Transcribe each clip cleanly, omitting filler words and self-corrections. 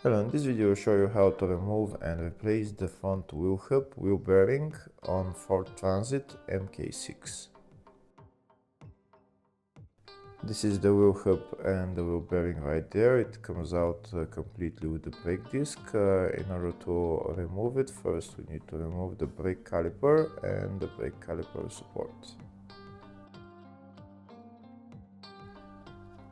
Hello, in this video I will show you how to remove and replace the front wheel hub wheel bearing on Ford Transit MK6. This is the wheel hub and the wheel bearing right there. It comes out completely with the brake disc. In order to remove it, first we need to remove the brake caliper and the brake caliper support.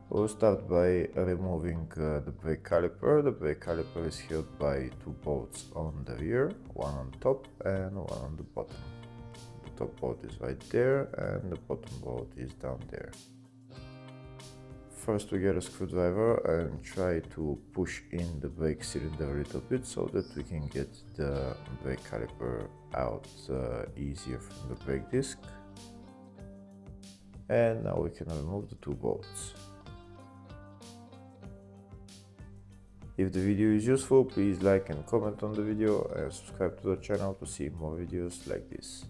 We'll start by removing the brake caliper. The brake caliper is held by two bolts on the rear, one on top and one on the bottom. The top bolt is right there and the bottom bolt is down there. First we get a screwdriver and try to push in the brake cylinder a little bit so that we can get the brake caliper out easier from the brake disc. And now we can remove the two bolts. If the video is useful, please like and comment on the video and subscribe to the channel to see more videos like this.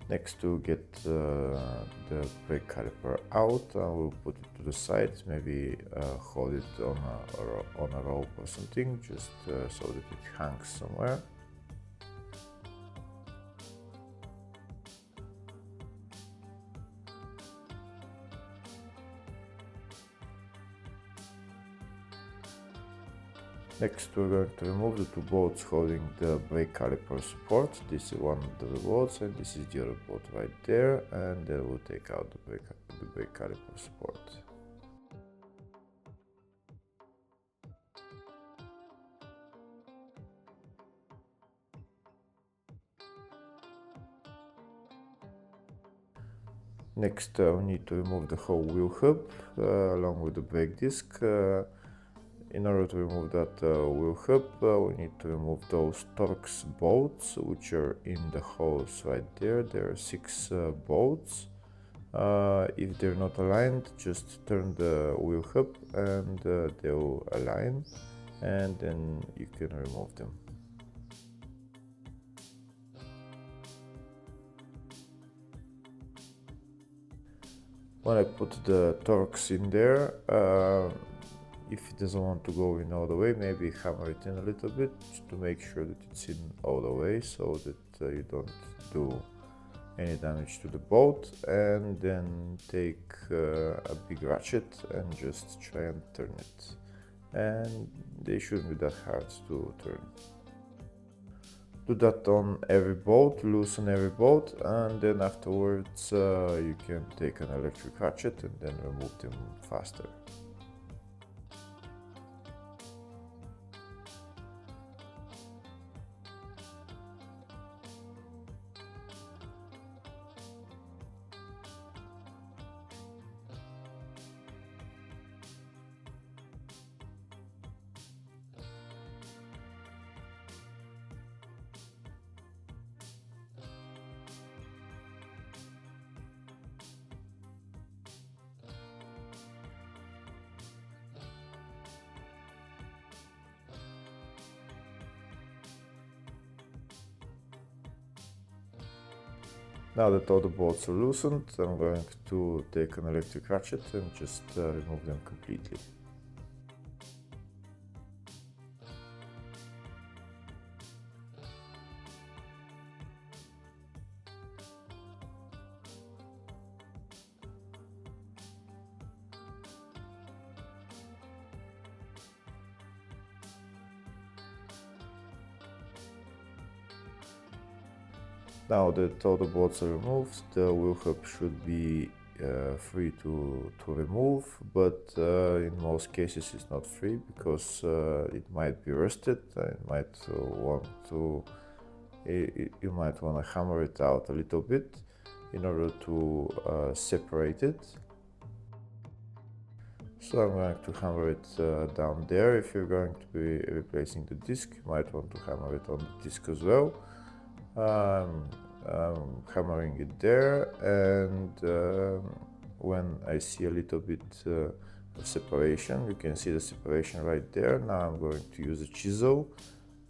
Next, to get the brake caliper out, I will put it to the side, maybe hold it on a rope or something, just so that it hangs somewhere. Next, we're going to remove the two bolts holding the brake caliper support. This is one of the bolts and this is the other bolt right there, and then we'll take out the brake caliper support. Next, we need to remove the whole wheel hub along with the brake disc. In order to remove that wheel hub, we need to remove those Torx bolts, which are in the holes right there. There are 6 bolts. If they're not aligned, just turn the wheel hub and they'll align, and then you can remove them. When I put the Torx in there, if it doesn't want to go in all the way, maybe hammer it in a little bit to make sure that it's in all the way, so that you don't do any damage to the bolt. And then take a big ratchet and just try and turn it. And they shouldn't be that hard to turn. Do that on every bolt, loosen every bolt, and then afterwards you can take an electric ratchet and then remove them faster. Now that all the bolts are loosened, I'm going to take an electric ratchet and just remove them completely. Now that all the bolts are removed, the wheel hub should be free to remove, but in most cases it's not free because it might be rusted and you might want to hammer it out a little bit in order to separate it. So I'm going to hammer it down there. If you're going to be replacing the disc, you might want to hammer it on the disc as well. I'm hammering it there, and when I see a little bit of separation, you can see the separation right there. Now I'm going to use a chisel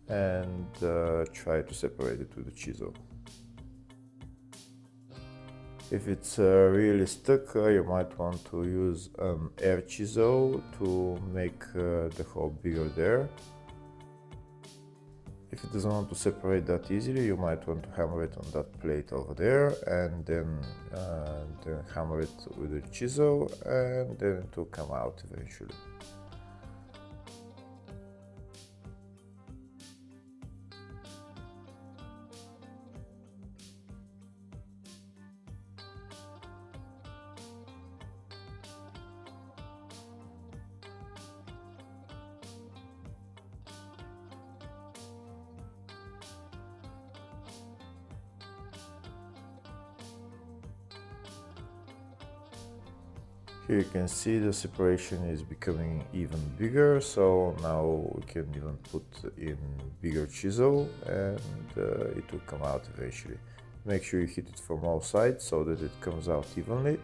and try to separate it with a chisel. If it's really stuck, you might want to use an air chisel to make the hole bigger there. If it doesn't want to separate that easily, you might want to hammer it on that plate over there, and then hammer it with a chisel, and then it will come out eventually. Here you can see the separation is becoming even bigger, so now we can even put in bigger chisel and it will come out eventually. Make sure you hit it from all sides so that it comes out evenly.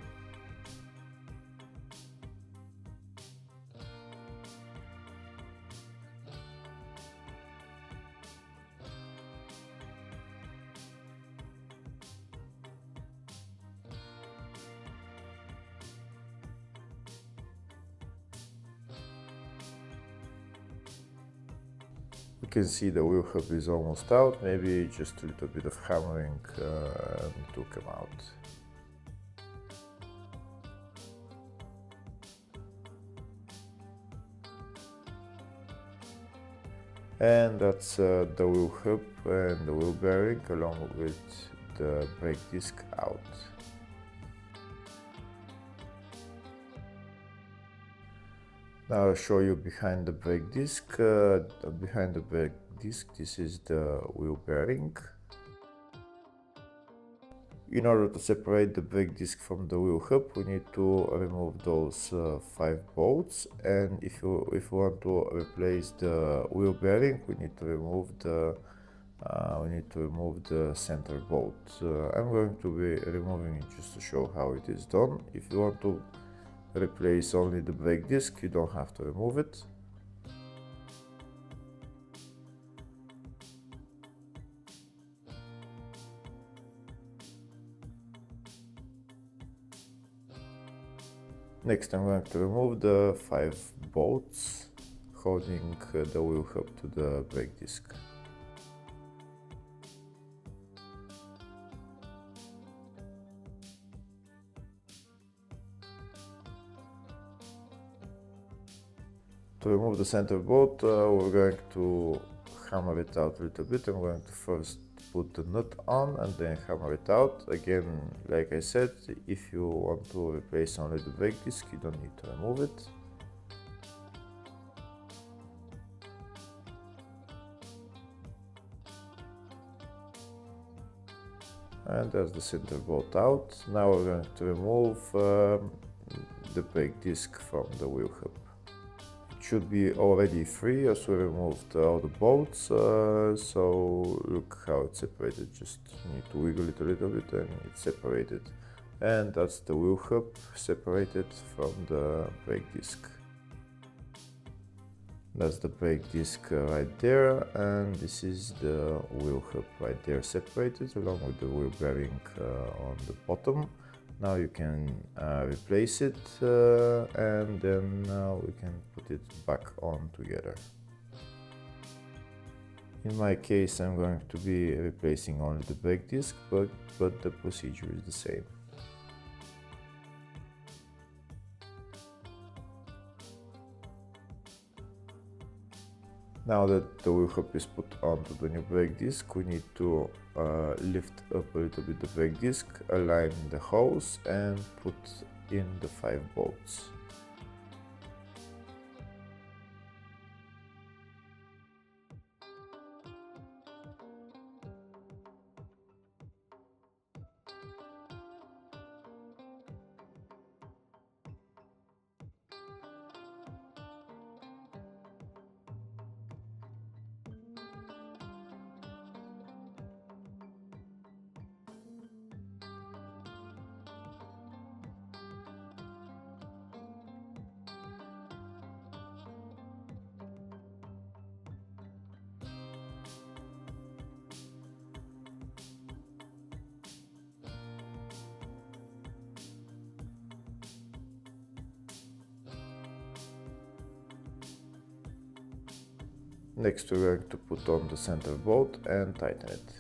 You can see the wheel hub is almost out, maybe just a little bit of hammering and it will come out. And that's the wheel hub and the wheel bearing along with the brake disc out. Now I'll show you behind the brake disc. Behind the brake disc, this is the wheel bearing. In order to separate the brake disc from the wheel hub, we need to remove those 5 bolts, and if you want to replace the wheel bearing, we need to remove the center bolt. I'm going to be removing it just to show how it is done. If you want to replace only the brake disc, you don't have to remove it. Next I'm going to remove the 5 bolts holding the wheel hub to the brake disc. To remove the center bolt, we're going to hammer it out a little bit. I'm going to first put the nut on and then hammer it out. Again, like I said, if you want to replace only the brake disc, you don't need to remove it. And that's the center bolt out. Now we're going to remove the brake disc from the wheel hub. Should be already free as we removed all the bolts, so look how it's separated. Just need to wiggle it a little bit and it's separated. And that's the wheel hub separated from the brake disc. That's the brake disc right there, and this is the wheel hub right there separated along with the wheel bearing on the bottom. Now you can replace it and then we can put it back on together. In my case, I'm going to be replacing only the brake disc, but the procedure is the same. Now that the wheel hub is put onto the new brake disc, we need to lift up a little bit the brake disc, align the hose and put in the 5 bolts. Next we're going to put on the center bolt and tighten it.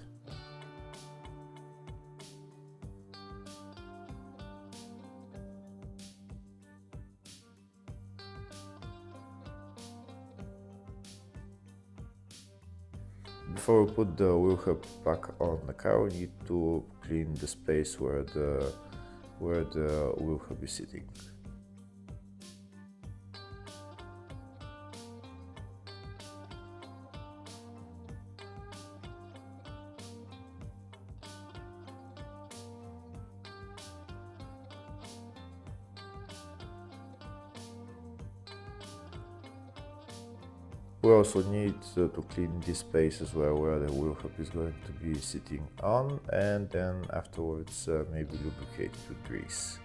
Before we put the wheel hub back on the car, we need to clean the space where the wheel hub is sitting. We also need to clean this space as well where the wheel hub is going to be sitting on, and then afterwards maybe lubricate it with grease.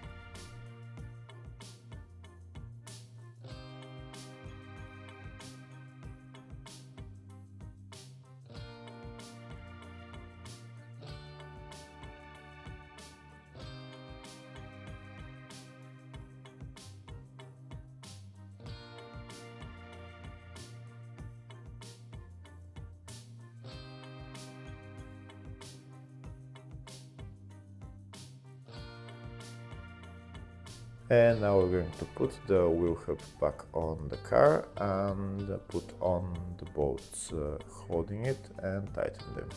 And now we're going to put the wheel hub back on the car and put on the bolts holding it and tighten them.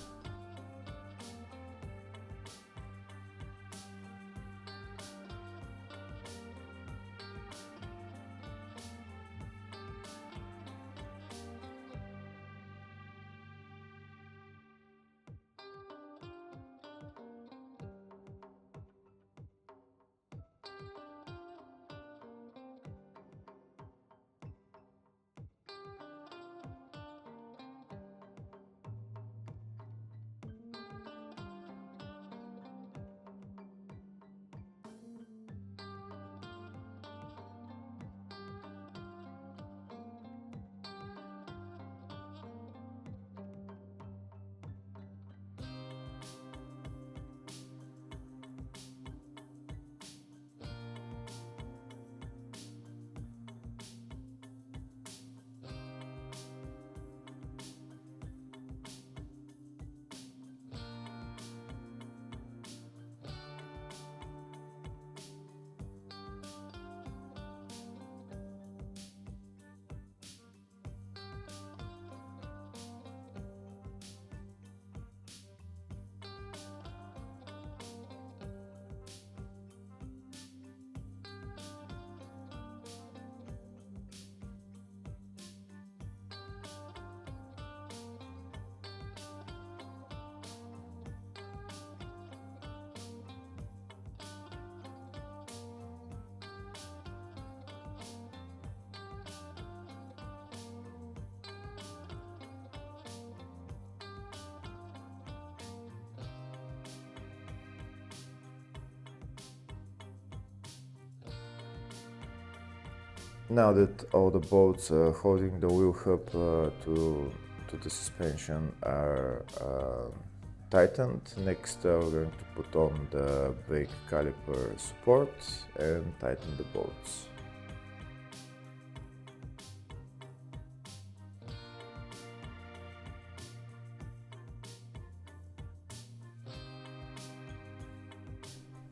Now that all the bolts holding the wheel hub to the suspension are tightened, next we're going to put on the brake caliper support and tighten the bolts.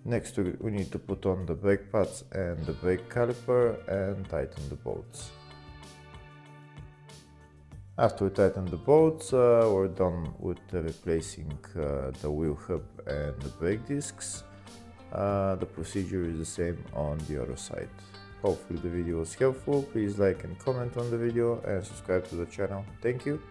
Next we need to put on the brake pads and the brake caliper and tighten the bolts. After we tighten the bolts, we're done with replacing the wheel hub and the brake discs. The procedure is the same on the other side. Hopefully the video was helpful. Please like and comment on the video and subscribe to the channel. Thank you.